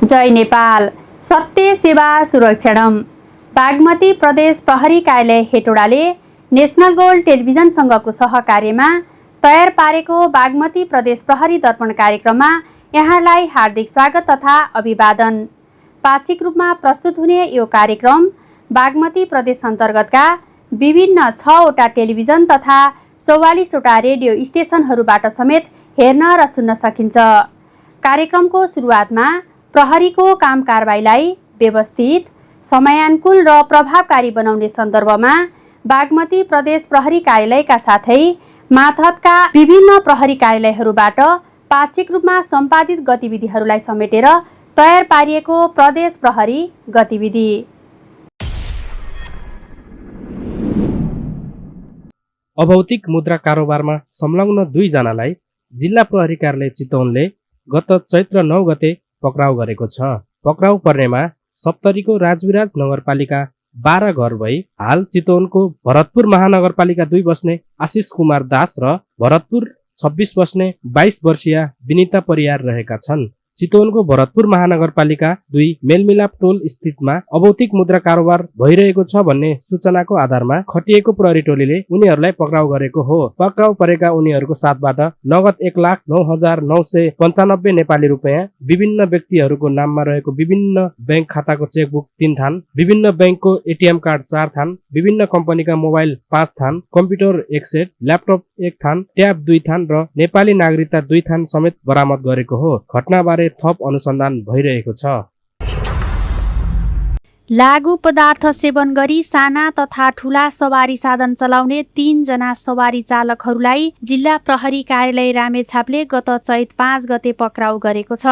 जय नेपाल। सत्य सेवा सुरक्षणम। बागमती प्रदेश प्रहरी कार्यालय हेटौडाले नेशनल गोल्ड टेलिभिजनसँगको सहकार्यमा तयार पारेको बागमती प्रदेश प्रहरी दर्पण कार्यक्रममा यहाँलाई हार्दिक स्वागत तथा अभिवादन। पाक्षिक रूपमा प्रस्तुत हुने यो कार्यक्रम बागमती प्रदेश अन्तर्गतका विभिन्न 6 वटा टेलिभिजन तथा 44 वटा रेडियो स्टेसनहरूबाट समेत हेर्न र सुन्न सकिन्छ। कार्यक्रमको सुरुवातमा प्रहरीको काम कारबाहीलाई व्यवस्थित, समयानुकूल र प्रभावकारी बनाउने सन्दर्भमा बागमती प्रदेश प्रहरी कार्यालयका साथै मातहतका विभिन्न प्रहरी कार्यालयहरूबाट पाक्षिक रूपमा सम्पादित गतिविधिहरूलाई समेटेर तयार पारिएको प्रदेश प्रहरी गतिविधि। अभौतिक मुद्रा कारोबारमा संलग्न 2 जनालाई जिल्ला प्रहरी कार्यालय चितवनले गत चैत्र 9 गते पक्राउ गरेको छ। पक्राउ पर्नेमा सप्तरीको राजविराज नगरपालिका 12 घर भई हाल चितवनको भरतपुर महानगरपालिका 2 बस्ने आशिष कुमार दास र भरतपुर 26 बस्ने 22 वर्षीय विनिता परियार रहेका छन्। चितवनको भरतपुर महानगरपालिका 2 मेलमिलाप टोल स्थितमा अभौतिक मुद्रा कारोबार भइरहेको छ भन्ने सूचनाको आधारमा खटिएको प्रहरी टोलीले उनीहरूलाई पक्राउ गरेको हो। पक्राउ परेका उनीहरूको साथबाट नगद 1,09,995 नेपाली रुपैयाँ, विभिन्न व्यक्तिहरूको नाममा रहेको विभिन्न बैंक खाताको चेकबुक 3 थान, विभिन्न बैंकको एटीएम कार्ड 4 थान, विभिन्न कम्पनीका मोबाइल 5 थान, कम्प्युटर 1 सेट, ल्यापटप 1 थान, ट्याब 2 थान र नेपाली नागरिकता 2 थान समेत बरामद गरेको हो। घटनाबारे थप अनुसन्धान भइरहेको छ। लागू पदार्थ सेवन गरी साना तथा ठूला सवारी साधन चलाउने 3 जना सवारी चालकहरूलाई जिल्ला प्रहरी कार्यालय रामेछापले गत चैत 5 गते पक्राउ गरेको छ।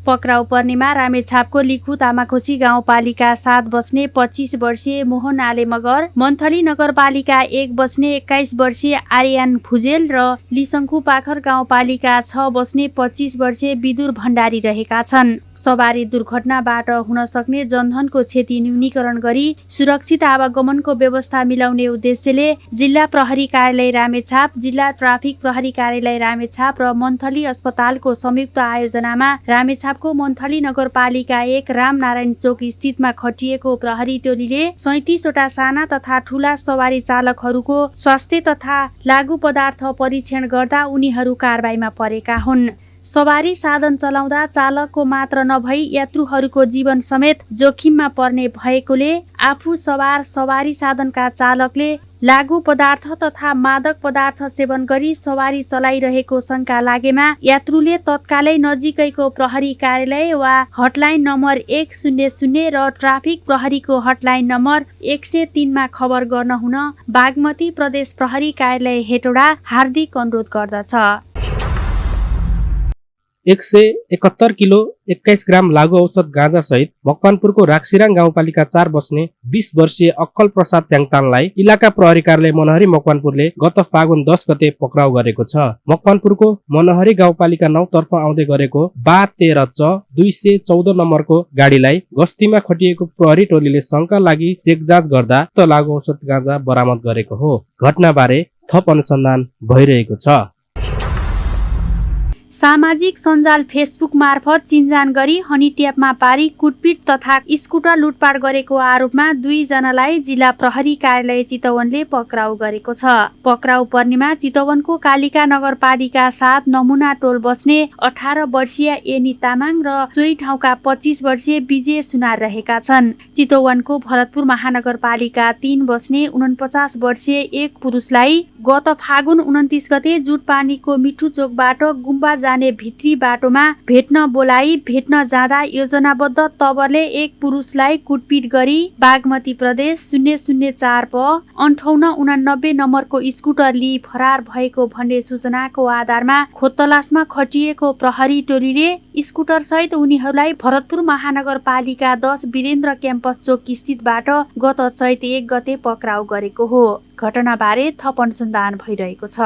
पक्राउ पर्नेमा रामेछापको लिखु तामाखोसी गाउँपालिका 7 बस्ने 25 वर्षीय मोहन आले मगर, मन्थली नगरपालिका 1 बस्ने 21 वर्षीय आर्यन भुजेल र लिसङ्खु पाखर गाउँपालिका 6 बस्ने 25 वर्षीय विदुर भण्डारी रहेका छन्। सवारी दुर्घटनाबाट हुन सक्ने जनधनको क्षति न्यूनीकरण गरी सुरक्षित आवागमनको व्यवस्था मिलाउने उद्देश्यले जिल्ला प्रहरी कार्यालय रामेछाप, जिल्ला ट्राफिक प्रहरी कार्यालय रामेछाप र मन्थली अस्पतालको संयुक्त आयोजनामा रामेछापको मन्थली नगरपालिका 1 रामनारायण चोक स्थितमा खटिएको प्रहरी टोलीले 37 वटा साना तथा ठूला सवारी चालकहरूको स्वास्थ्य तथा लागू पदार्थ परीक्षण गर्दा उनीहरू कारबाहीमा परेका हुन्। सवारी साधन चलाउँदा चालकको मात्र नभई यात्रुहरूको जीवन समेत जोखिममा पर्ने भएकोले आफू सवार सवारी साधनका चालकले लागू पदार्थ तथा मादक पदार्थ सेवन गरी सवारी चलाइरहेको शंका लागेमा यात्रुले तत्कालै नजिकैको प्रहरी कार्यालय वा हटलाइन नम्बर 100 र ट्राफिक प्रहरीको हटलाइन नम्बर 103 मा खबर गर्न हुन बागमती प्रदेश प्रहरी कार्यालय हेटौडा हार्दिक अनुरोध गर्दछ। 171 किलो 21 ग्राम लागू औषध गाँजा सहित मकवानपुरको राक्सिराङ गाउँपालिका 4 बस्ने 20 वर्षीय अक्कल प्रसाद च्याङतानलाई इलाका प्रहरी कार्यालय मनहरी मकवानपुरले गत फागुन 10 गते पक्राउ गरेको छ। मकवानपुरको मनहरी गाउँपालिका 9 तर्फ आउँदै गरेको 12-13-214 नम्बरको गाडीलाई गस्तीमा खटिएको प्रहरी टोलीले शंका लागि चेक जाँच गर्दा त लागू औषध गाँजा बरामद गरेको हो। घटनाबारे थप अनुसन्धान भइरहेको छ। सामाजिक सञ्जाल फेसबुक मार्फत चिन्जान गरी हनी ट्यापमा पारी कुटपिट तथा स्कुटर लुटपाट गरेको आरोपमा 2 जनालाई जिल्ला प्रहरी कार्यालय चितवनले पक्राउ गरेको छ। पक्राउ पर्नेमा चितवनको कालिका नगरपालिका 7 नमुना टोल बस्ने 18 वर्षीय एनी तामाङ र सोही ठाउँका 25 वर्षीय विजय सुनार रहेका छन्। चितवनको भरतपुर महानगरपालिका 3 बस्ने 49 वर्षीय एक पुरुषलाई गत फागुन 29 गते जुटपानीको मिठु चोकबाट गुम्बा जाने भित्री बाटोमा भेट्न बोलाई भेट्न जाँदा योजनाबद्ध तवरले एक पुरुषलाई कुटपिट गरी बागमती प्रदेश 004 प 5889 नम्बरको स्कुटर लिई फरार भएको भन्ने सूचनाको आधारमा खोतलासमा खटिएको प्रहरी टोलीले स्कुटर सहित उनीहरूलाई भरतपुर महानगरपालिका 10 वीरेन्द्र क्याम्पस चोक स्थितबाट गत चैत 1 गते पक्राउ गरेको हो। घटनाबारे थप अनुसन्धान भइरहेको छ।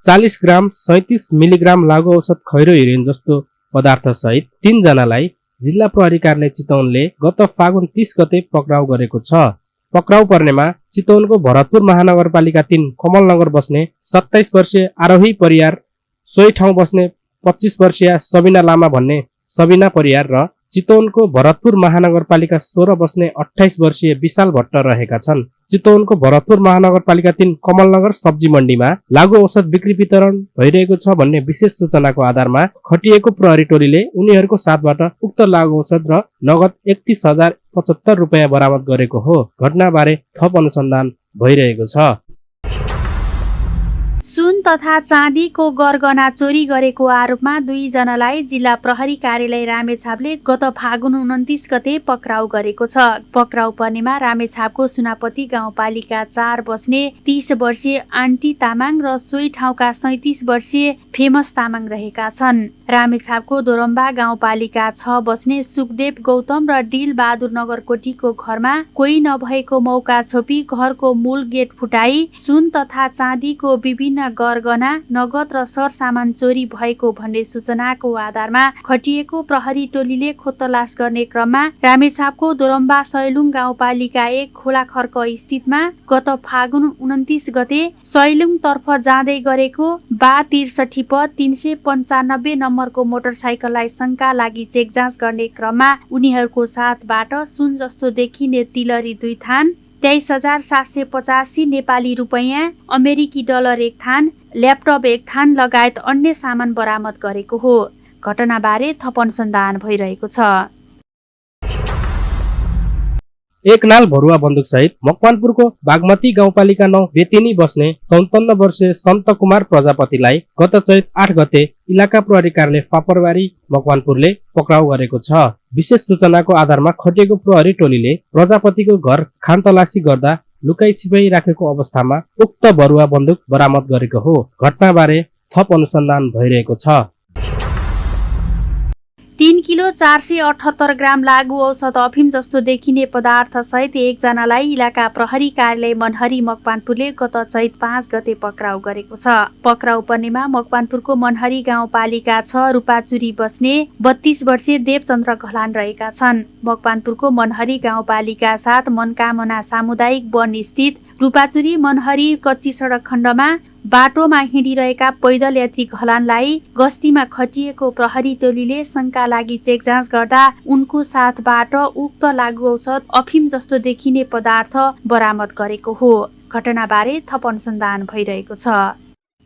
40 ग्राम 37 मिलिग्राम लागू औषध खैरो हिरोइन जस्तो पदार्थ सहित 3 जनालाई जिल्ला प्रहरी कार्यालय चितवनले गत फागुन 30 गते पक्राउ गरेको छ। पक्राउ पर्नेमा चितवनको भरतपुर महानगरपालिका 3 कमलनगर बस्ने 27 वर्षीय आरोही परियार, सोही ठाउँ बस्ने 25 वर्षीय सबिना लामा भन्ने सबिना परियार र चितवनको भरतपुर महानगरपालिका 16 बस्ने 28 वर्षीय विशाल भट्ट रहेका छन्। चितवनको भरतपुर महानगरपालिका 3 कमलनगर सब्जी मण्डीमा लागु औषध बिक्री वितरण भइरहेको छ भन्ने विशेष सूचनाको आधारमा खटिएको प्रहरी टोलीले उनीहरूको साथबाट उक्त लागु औषध र नगद 31,075 रुपियाँ बरामद गरेको हो। घटनाबारे थप अनुसन्धान भइरहेको छ। सुन तथा चाँदीको गरगहना चोरी गरेको आरोपमा 2 जनालाई जिल्ला प्रहरी कार्यालय रामेछापले गत फागुन 29 गते पक्राउ गरेको छ। पक्राउ पर्नेमा रामेछापको सुनापति गाउँपालिका 4 बस्ने 30 वर्षीय आन्टी तामाङ र सोही ठाउँका 37 वर्षीय फेमस तामाङ रहेका छन्। रामेछापको दोरम्बा गाउँपालिका 6 बस्ने सुखदेव गौतम र डिल बहादुर नगरकोटीको घरमा कोही नभएको मौका छोपी घरको मूल गेट फुटाई सुन तथा चाँदीको विभिन्न गरगहना नगद र सरसामान चोरी भएको भन्ने सूचनाको आधारमा खटिएको प्रहरी टोलीले खोतलास गर्ने क्रममा रामेछापको दोरम्बा सैलुङ गाउँपालिका 1 खोलाखर्क स्थितमा गत फागुन 29 गते सैलुङ तर्फ जाँदै गरेको बा 63 प 395 नम्बरको मोटरसाइकललाई शंका लागि चेक जाँच गर्ने क्रममा उनीहरूको साथबाट सुन जस्तो देखिने तिलरी 2 थान, 23,785 नेपाली रुपैयाँ, अमेरिकी डलर 1 थान, ल्यापटप 1 थान लगायत अन्य सामान बरामद गरेको हो। घटनाबारे थप अनुसन्धान भइरहेको छ। एक नाल भरुवा बन्दुक सहित मकवानपुरको बागमती गाउँपालिका 9 बेतिनी बस्ने 57 वर्षीय सन्त कुमार प्रजापतिलाई गत चैत 8 गते इलाका प्रहरी कार्यालय फापरबारी मकवानपुरले पक्राउ गरेको छ। विशेष सूचनाको आधारमा खटिएको प्रहरी टोलीले प्रजापतिको घर खानतलासी गर्दा लुकाई छिपाई राखेको अवस्थामा उक्त भरुवा बन्दुक बरामद गरेको हो। घटनाबारे थप अनुसन्धान भइरहेको छ। 3 किलो 478 ग्राम लागु औषध अफिम जस्तो देखिने पदार्थ सहित 1 जनालाई इलाका प्रहरी कार्यालय मनहरी मकवानपुरले गत चैत 5 गते पक्राउ गरेको छ। पक्राउ पर्नेमा मकवानपुरको मनहरी गाउँपालिका 6 रूपाचुरी बस्ने 32 वर्षीय देवचन्द्र घलान रहेका छन्। मकवानपुरको मनहरी गाउँपालिका 7 मनकामना सामुदायिक वन स्थित रूपाचुरी मनहरी कच्ची सडक खण्डमा बाटोमा हिँडिरहेका पैदल यात्री घलानलाई गस्तीमा खटिएको प्रहरी टोलीले शंका लागि चेक जाँच गर्दा उनको साथबाट उक्त लागु औषध अफिम जस्तो देखिने पदार्थ बरामद गरेको हो। घटनाबारे थप अनुसन्धान भइरहेको छ।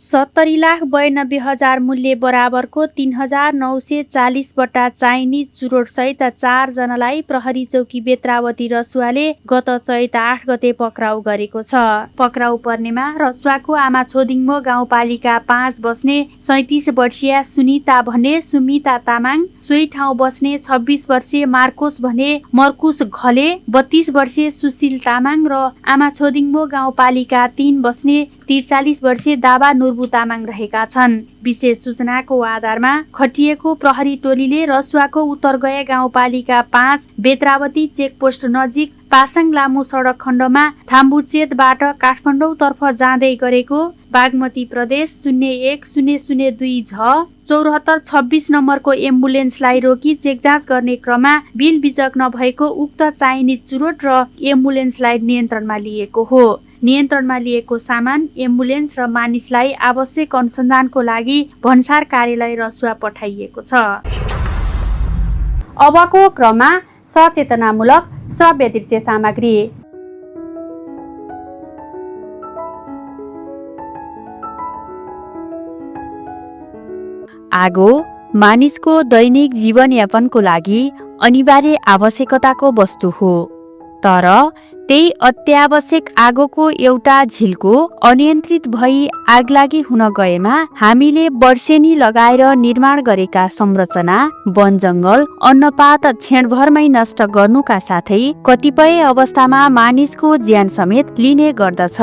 70,92,000 मूल्य बराबरको 3,940 बट्टा चाइनिज चुरोट सहित 4 जनालाई प्रहरी चौकी बेत्रावती रसुवाले गत चैत 8 गते पक्राउ गरेको छ। पक्राउ पर्नेमा रसुवाको आमा छोदिङमो गाउँपालिका 5 बस्ने 37 वर्षीय सुनिता भने सुमिता तामाङ, सोही ठाउँ बस्ने 26 वर्षीय मार्कोस भने मर्कुस घले, 32 वर्षीय सुशील तामाङ र आमा छोदिङमो गाउँपालिका 3 बस्ने 43 वर्षीय दावा नुर्बु तामाङ रहेका छन्। विशेष सूचनाको आधारमा खटिएको प्रहरी टोलीले रसुवाको उत्तरगया गाउँपालिका 5 बेत्रावती चेकपोस्ट नजिक पासाङ लामो सडक खण्डमा थाम्बुचेतबाट काठमाडौँ तर्फ जाँदै गरेको बागमती प्रदेश 01-002 झ 7426 नम्बरको एम्बुलेन्सलाई रोकी चेक जाँच गर्ने क्रममा बिल बिचक नभएको उक्त चाइनिज चुरोट र एम्बुलेन्सलाई नियन्त्रणमा लिएको हो। नियन्त्रणमा लिएको सामान, एम्बुलेन्स र मानिसलाई आवश्यक अनुसन्धानको लागि भन्सार कार्यालय रसुवा पठाइएको छ। अबको क्रममा सचेतनामूलक श्रव्य दृश्य सामग्री। आगो मानिसको दैनिक जीवनयापनको लागि अनिवार्य आवश्यकताको वस्तु हो, तर त्यही अत्यावश्यक आगोको एउटा झिल्को अनियन्त्रित भई आगलागी हुन गएमा हामीले वर्षेनी लगाएर निर्माण गरेका संरचना, वन जंगल, अन्नपात क्षणभरमै नष्ट गर्नुका साथै कतिपय अवस्थामा मानिसको ज्यान समेत लिने गर्दछ।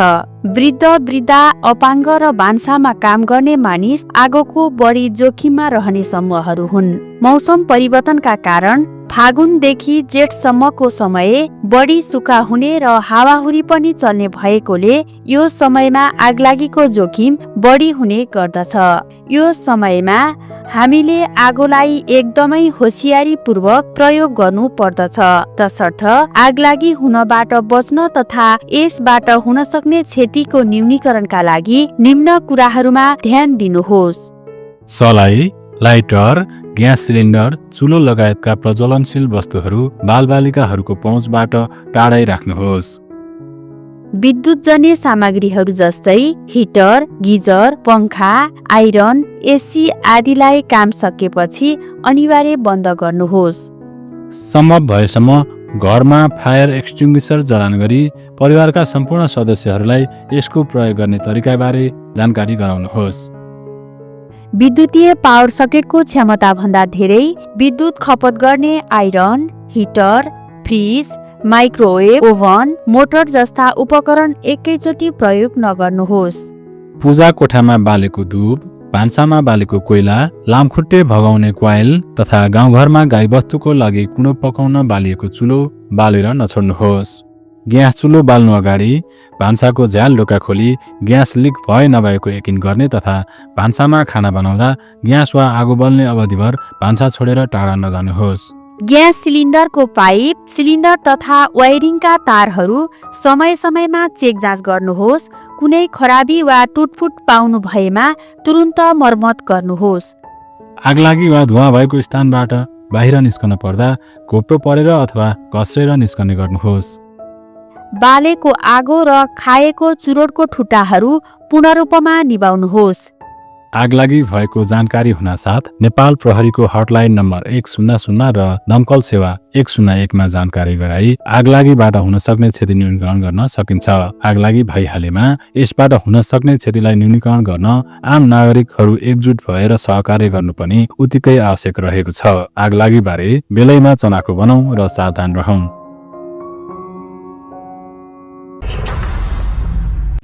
वृद्ध, वृद्धा, अपाङ्ग र भान्सामा काम गर्ने मानिस आगोको बढी जोखिममा रहने समूहहरू हुन्। मौसम परिवर्तनका कारण फागुनदेखि जेठसम्मको समय बढी सुक्खा हुने र हावाहुरी पनि चल्ने भएकोले यो समयमा आगलागीको जोखिम बढी हुने गर्दछ। यो समयमा हामीले आगोलाई एकदमै होसियारी पूर्वक प्रयोग गर्नु पर्दछ, तसर्थ आगलागी हुनबाट बच्न तथा यसबाट हुन सक्ने क्षतिको न्यूनीकरणका लागि निम्न कुराहरूमा ध्यान दिनुहोस्। सलाई लाइटर, ग्यास सिलिन्डर, चुलो लगायतका प्रज्वलनशील वस्तुहरू बालबालिकाहरूको पहुँचबाट टाढै राख्नुहोस्। विद्युतजन्य सामग्रीहरू जस्तै हिटर, गिजर, पङ्खा, आइरन, एसी आदिलाई काम सकेपछि अनिवार्य बन्द गर्नुहोस्। सम्भव भएसम्म घरमा फायर एक्सटिङ्ग्विसर जडान गरी परिवारका सम्पूर्ण सदस्यहरूलाई यसको प्रयोग गर्ने तरिकाबारे जानकारी गराउनुहोस्। विद्युतीय पावर सकेटको क्षमताभन्दा धेरै विद्युत खपत गर्ने iron, heater, fridge, microwave, oven, motor जस्ता उपकरण एकैचोटि प्रयोग नगर्नुहोस्। पूजा कोठामा बालेको धूप, भान्सामा बालेको कोइला, लामखुट्टे भगाउने क्वाइल तथा गाउँघरमा गाईबस्तुको लागि कुनो पकाउन बालिएको चुलो बालेर नछोड्नुहोस्। ग्यास चुलो बाल्नु अगाडि भान्साको झ्याल ढोका खोली ग्यास लिक भए नभएको यकिन गर्ने तथा भान्सामा खाना बनाउँदा ग्यास वा आगो बल्ने अवधिभर भान्सा छोडेर टाढा नजानुहोस्। ग्यास सिलिन्डरको पाइप, सिलिन्डर तथा वायरिङका तारहरू समय समयमा चेक जाँच गर्नुहोस्। कुनै खराबी वा टुटफुट पाउनु भएमा तुरुन्त मर्मत गर्नुहोस्। आगलागी वा धुवा भएको स्थानबाट बाहिर निस्कन पर्दा घोप्टो परेर अथवा घस्रेर निस्कने गर्नुहोस्। बालेको आगो र खाएको चुरोटको ठुटाहरू पूर्ण रूपमा निभाउनुहोस्। आगलागी भएको जानकारी हुनासाथ नेपाल प्रहरीको हटलाइन नम्बर 100 र दमकल सेवा 101 मा जानकारी गराई आगलागीबाट हुन सक्ने क्षति न्यूनीकरण गर्न सकिन्छ। आगलागी भइहालेमा यसबाट हुन सक्ने क्षतिलाई न्यूनीकरण गर्न आम नागरिकहरू एकजुट भएर सहकार्य गर्नु पनि उत्तिकै आवश्यक रहेको छ। आगलागी बारे बेलैमा चनाखो बनौं र सावधान रहौं।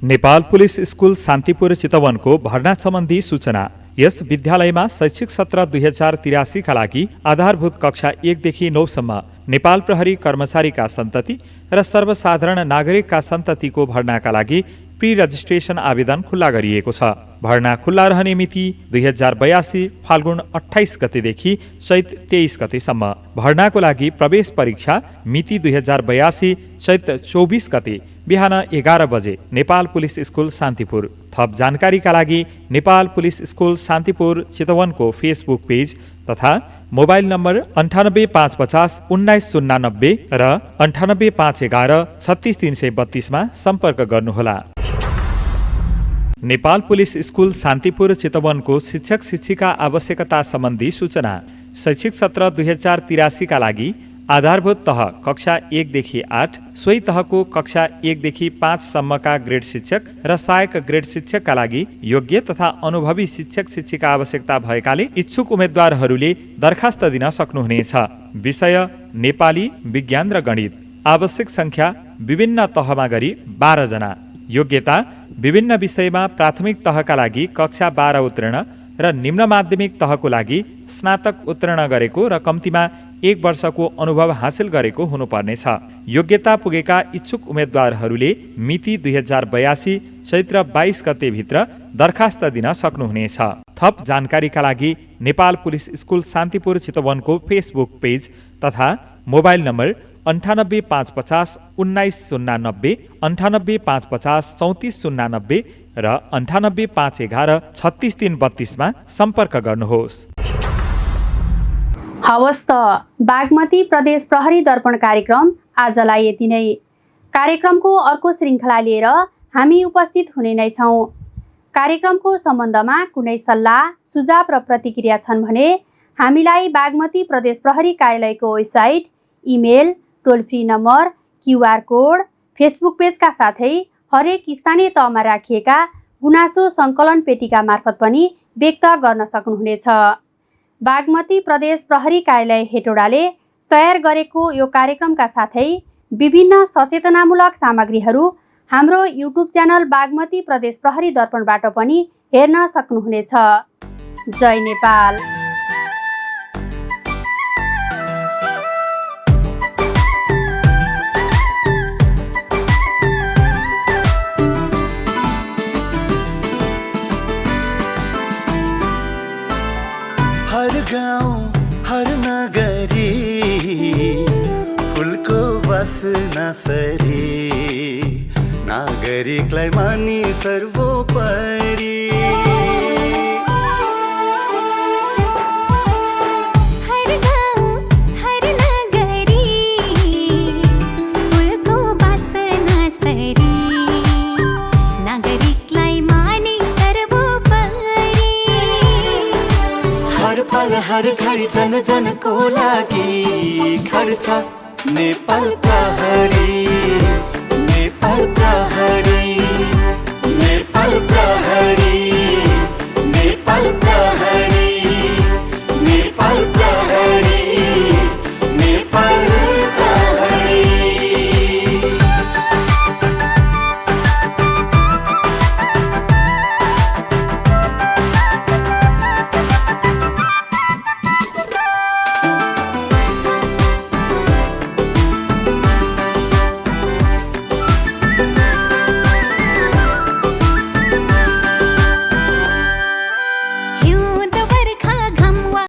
नेपाल पुलिस स्कुल शान्तिपुर चितवनको भर्ना सम्बन्धी सूचना। यस विद्यालयमा शैक्षिक सत्र 2083 का लागि आधारभूत कक्षा 1 देखि 9 सम्म नेपाल प्रहरी कर्मचारीका सन्तति र सर्वसाधारण नागरिकका सन्ततिको भर्नाका लागि प्री रजिस्ट्रेसन आवेदन खुल्ला गरिएको छ। भर्ना खुल्ला रहने मिति 2082 फाल्गुन 28 गतेदेखि चैत 23 गतेसम्म। भर्नाको लागि प्रवेश परीक्षा मिति 2082 चैत 24 गते बिहान 11 बजे नेपाल पुलिस स्कुल शान्तिपुर। थप जानकारीका लागि नेपाल पुलिस स्कुल शान्तिपुर चितवनको फेसबुक पेज तथा मोबाइल नम्बर 98550 1990 र 98511 36332 मा सम्पर्क गर्नुहोला। नेपाल पुलिस स्कुल शान्तिपुर चितवनको शिक्षक शिक्षिका आवश्यकता सम्बन्धी सूचना। शैक्षिक सत्र 2083 का लागि आधारभूत तह कक्षा 1 देखि 8, सोही तहको कक्षा 1 देखि 5 सम्मका ग्रेड शिक्षक र सहायक ग्रेड शिक्षकका लागि योग्य तथा अनुभवी शिक्षक शिक्षिका आवश्यकता भएकाले इच्छुक उम्मेद्वारहरूले दरखास्त दिन सक्नुहुनेछ। विषय नेपाली, विज्ञान र गणित। आवश्यक संख्या विभिन्न तहमा गरी 12 जना। योग्यता विभिन्न विषयमा प्राथमिक तहका लागि कक्षा 12 उत्तीर्ण र निम्न माध्यमिक तहको लागि स्नातक उत्तीर्ण गरेको र कम्तीमा 1 वर्षको अनुभव हासिल गरेको हुनुपर्नेछ। योग्यता पुगेका इच्छुक उम्मेद्वारहरूले मिति 2082 चैत्र 22 गते भित्र दरखास्त दिन सक्नुहुनेछ। थप जानकारीका लागि नेपाल पुलिस स्कुल शान्तिपुर चितवनको फेसबुक पेज तथा मोबाइल नम्बर 98550 1990, 98550 34090 र 98511 36332 मा सम्पर्क गर्नुहोस्। हवस् त बागमती प्रदेश प्रहरी दर्पण कार्यक्रम आजलाई यति नै। कार्यक्रमको अर्को श्रृङ्खला लिएर हामी उपस्थित हुने नै छौँ। कार्यक्रमको सम्बन्धमा कुनै सल्लाह, सुझाव र प्रतिक्रिया छन् भने हामीलाई बागमती प्रदेश प्रहरी कार्यालयको website, email, toll free number, QR code, Facebook पेजका साथै हरेक स्थानीय तहमा राखिएका गुनासो सङ्कलन पेटिका मार्फत पनि व्यक्त गर्न सक्नुहुनेछ। बागमती प्रदेश प्रहरी कार्यालय हेटौडाले तयार गरेको यो कार्यक्रमका साथै विभिन्न सचेतनामूलक सामग्रीहरू हाम्रो युट्युब च्यानल बागमती प्रदेश प्रहरी दर्पणबाट पनि हेर्न सक्नुहुनेछ। जय नेपाल। हर गाउँ हर नगरी फुलको बस्न सरी नागरिकलाई मानी सर्वोपरि हर पल हर घडी जन जनको लागि खड्छ नेपाल प्रहरी, नेपाल प्रहरी।